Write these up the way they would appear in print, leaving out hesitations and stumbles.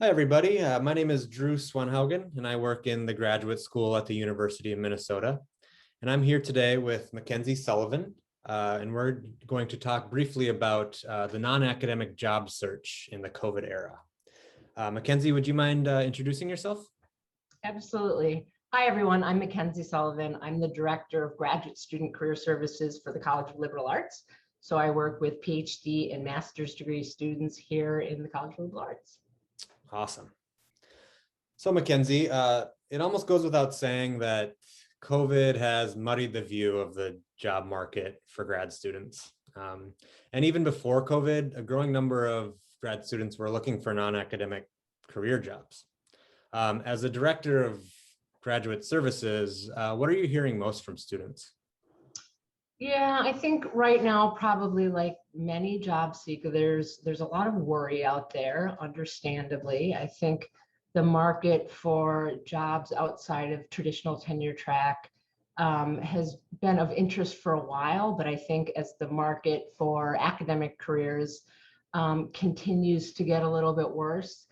Hi, everybody. My name is Drew Swanhaugen, and I work in the graduate school at the University of Minnesota. And I'm here today with Mackenzie Sullivan, and we're going to talk briefly about the non-academic job search in the COVID era. Mackenzie, would you mind introducing yourself? Absolutely. Hi, everyone. I'm Mackenzie Sullivan. I'm the Director of Graduate Student Career Services for the College of Liberal Arts. So I work with PhD and master's degree students here in the College of Liberal Arts. Awesome. So, Mackenzie, it almost goes without saying that COVID has muddied the view of the job market for grad students. And even before COVID, a growing number of grad students were looking for non-academic career jobs. As a director of graduate services, what are you hearing most from students? Yeah, I think right now, probably like many job seekers, there's a lot of worry out there, understandably. I think the market for jobs outside of traditional tenure track has been of interest for a while, but I think as the market for academic careers continues to get a little bit worse,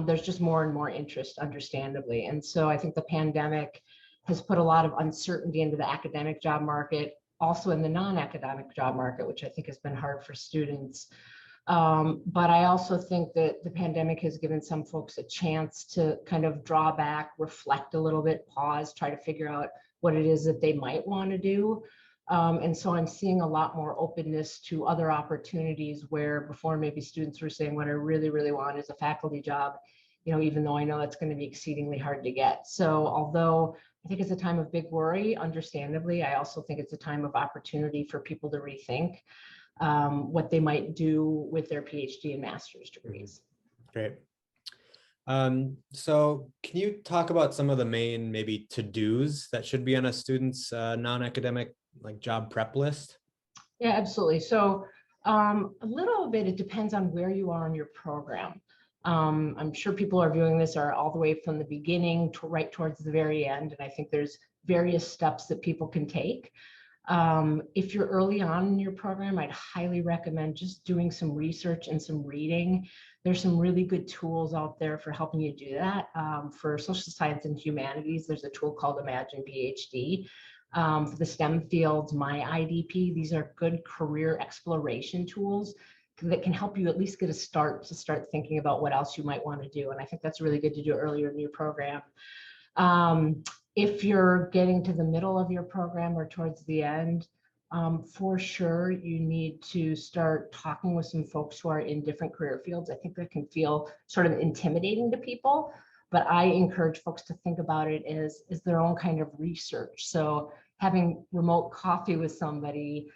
there's just more and more interest, understandably. And so I think the pandemic has put a lot of uncertainty into the academic job market, also in the non-academic job market, which I think has been hard for students. But I also think that the pandemic has given some folks a chance to kind of draw back, reflect a little bit, pause, try to figure out what it is that they might want to do. And so I'm seeing a lot more openness to other opportunities where before maybe students were saying what I really, really want is a faculty job, even though I know that's going to be exceedingly hard to get. So although I think it's a time of big worry, understandably, I also think it's a time of opportunity for people to rethink what they might do with their PhD and master's degrees. Great. So can you talk about some of the main maybe to-dos that should be on a student's non-academic like job prep list? Yeah, absolutely. So a little bit, it depends on where you are in your program. I'm sure people are viewing this are all the way from the beginning to right towards the very end. And I think there's various steps that people can take. If you're early on in your program, I'd highly recommend just doing some research and some reading. There's some really good tools out there for helping you do that. For social science and humanities, there's a tool called Imagine PhD. For the STEM fields, My IDP, these are good career exploration tools that can help you at least get a start to start thinking about what else you might want to do. And I think that's really good to do earlier in your program. If you're getting to the middle of your program or towards the end, for sure, you need to start talking with some folks who are in different career fields. I think that can feel sort of intimidating to people, but I encourage folks to think about it as their own kind of research. So having remote coffee with somebody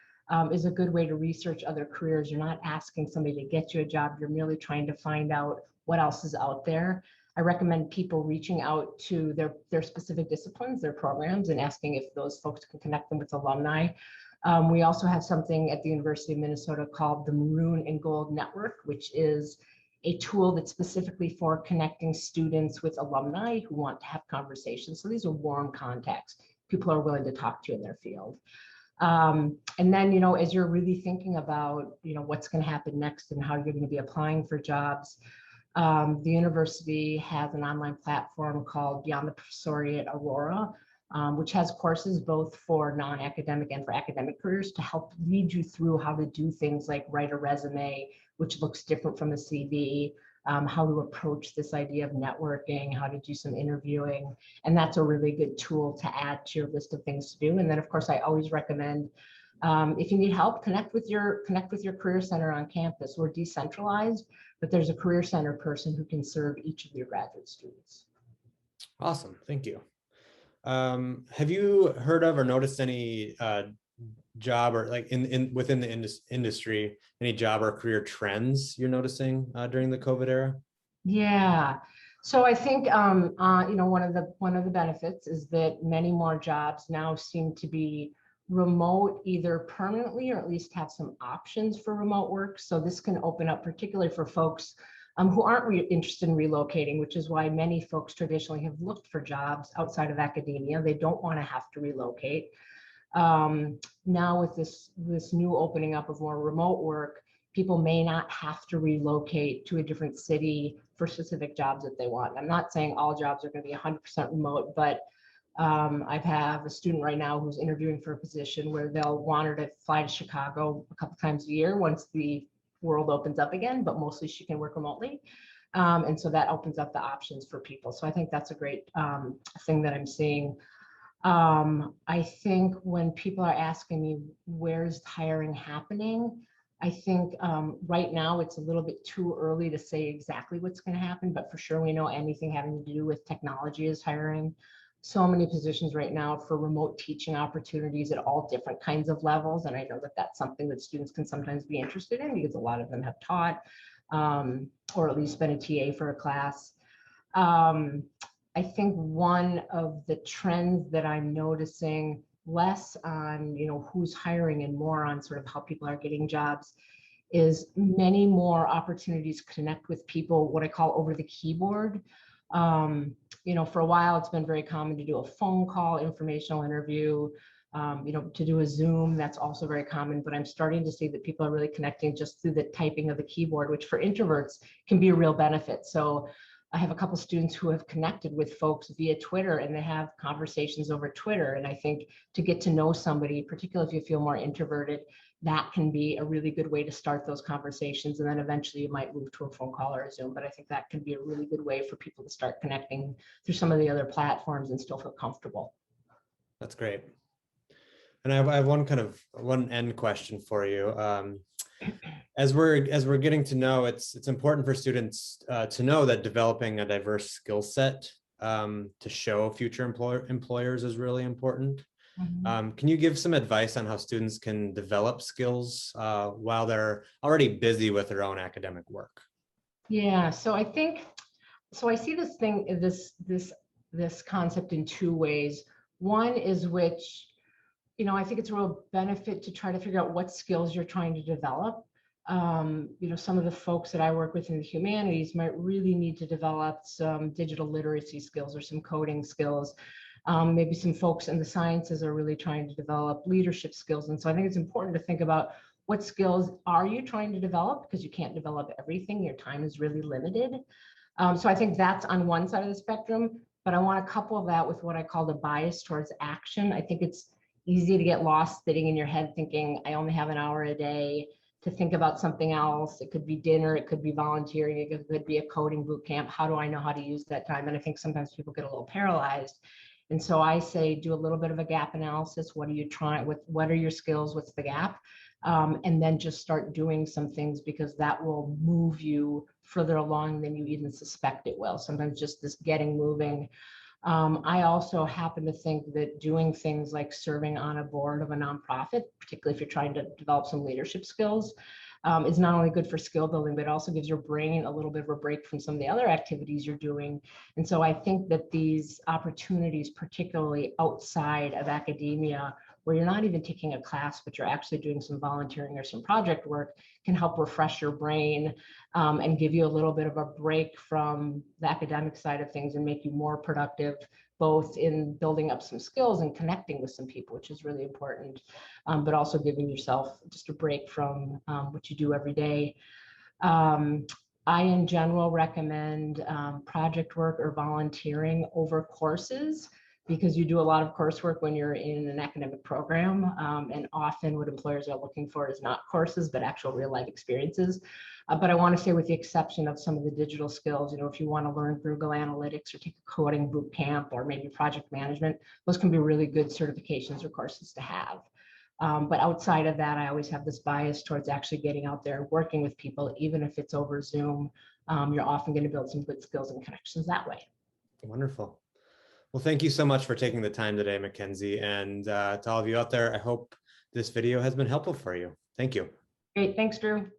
is a good way to research other careers. You're not asking somebody to get you a job. You're merely trying to find out what else is out there. I recommend people reaching out to their specific disciplines, their programs, and asking if those folks can connect them with alumni. We also have something at the University of Minnesota called the Maroon and Gold Network, which is a tool that's specifically for connecting students with alumni who want to have conversations. So these are warm contacts. People are willing to talk to you in their field. And then, as you're really thinking about, what's going to happen next and how you're going to be applying for jobs, the university has an online platform called Beyond the Professoriate Aurora, which has courses both for non-academic and for academic careers to help lead you through how to do things like write a resume, which looks different from a CV, how to approach this idea of networking, how to do some interviewing. And that's a really good tool to add to your list of things to do. And then, of course, I always recommend if you need help, connect with your career center on campus. We're decentralized, but there's a career center person who can serve each of your graduate students. Awesome, thank you. Have you heard of or noticed any job or like within the industry, any job or career trends you're noticing during the COVID era? Yeah. So I think one of the benefits is that many more jobs now seem to be remote, either permanently or at least have some options for remote work. So this can open up particularly for folks who aren't interested in relocating, which is why many folks traditionally have looked for jobs outside of academia. They don't want to have to relocate. Now with this new opening up of more remote work, people may not have to relocate to a different city for specific jobs that they want. I'm not saying all jobs are going to be 100% remote, but I have a student right now who's interviewing for a position where they'll want her to fly to Chicago a couple times a year once the world opens up again, but mostly she can work remotely. And so that opens up the options for people. So I think that's a great thing that I'm seeing. I think when people are asking me, where's hiring happening? I think right now it's a little bit too early to say exactly what's going to happen, but for sure we know anything having to do with technology is hiring. So many positions right now for remote teaching opportunities at all different kinds of levels. And I know that that's something that students can sometimes be interested in because a lot of them have taught or at least been a TA for a class. I think one of the trends that I'm noticing less on, who's hiring and more on sort of how people are getting jobs is many more opportunities to connect with people, what I call over the keyboard. For a while, it's been very common to do a phone call, informational interview, to do a Zoom. That's also very common, but I'm starting to see that people are really connecting just through the typing of the keyboard, which for introverts can be a real benefit. So I have a couple students who have connected with folks via Twitter and they have conversations over Twitter. And I think to get to know somebody, particularly if you feel more introverted, that can be a really good way to start those conversations. And then eventually you might move to a phone call or a Zoom. But I think that can be a really good way for people to start connecting through some of the other platforms and still feel comfortable. That's great. And I have one end question for you. As we're getting to know, it's important for students to know that developing a diverse skill set to show future employers is really important. Mm-hmm. Can you give some advice on how students can develop skills while they're already busy with their own academic work? Yeah, so I see this concept in two ways. One is which, I think it's a real benefit to try to figure out what skills you're trying to develop. Some of the folks that I work with in the humanities might really need to develop some digital literacy skills or some coding skills. Maybe some folks in the sciences are really trying to develop leadership skills. And so I think it's important to think about what skills are you trying to develop, because you can't develop everything. Your time is really limited. So I think that's on one side of the spectrum, but I want to couple that with what I call the bias towards action. I think it's easy to get lost sitting in your head thinking, I only have an hour a day to think about something else. It could be dinner, it could be volunteering, it could be a coding boot camp. How do I know how to use that time? And I think sometimes people get a little paralyzed. And so I say, do a little bit of a gap analysis. What are you trying with? What are your skills? What's the gap? And then just start doing some things, because that will move you further along than you even suspect it will. Sometimes just this getting moving. I also happen to think that doing things like serving on a board of a nonprofit, particularly if you're trying to develop some leadership skills, is not only good for skill building, but it also gives your brain a little bit of a break from some of the other activities you're doing. And so I think that these opportunities, particularly outside of academia, where you're not even taking a class, but you're actually doing some volunteering or some project work, can help refresh your brain and give you a little bit of a break from the academic side of things and make you more productive, both in building up some skills and connecting with some people, which is really important, but also giving yourself just a break from what you do every day. I, in general, recommend project work or volunteering over courses, because you do a lot of coursework when you're in an academic program. And often what employers are looking for is not courses, but actual real life experiences. But I want to say, with the exception of some of the digital skills, if you want to learn Google Analytics or take a coding boot camp or maybe project management, those can be really good certifications or courses to have. But outside of that, I always have this bias towards actually getting out there and working with people, even if it's over Zoom. You're often going to build some good skills and connections that way. Wonderful. Well, thank you so much for taking the time today, Mackenzie. And to all of you out there, I hope this video has been helpful for you. Thank you. Great. Thanks, Drew.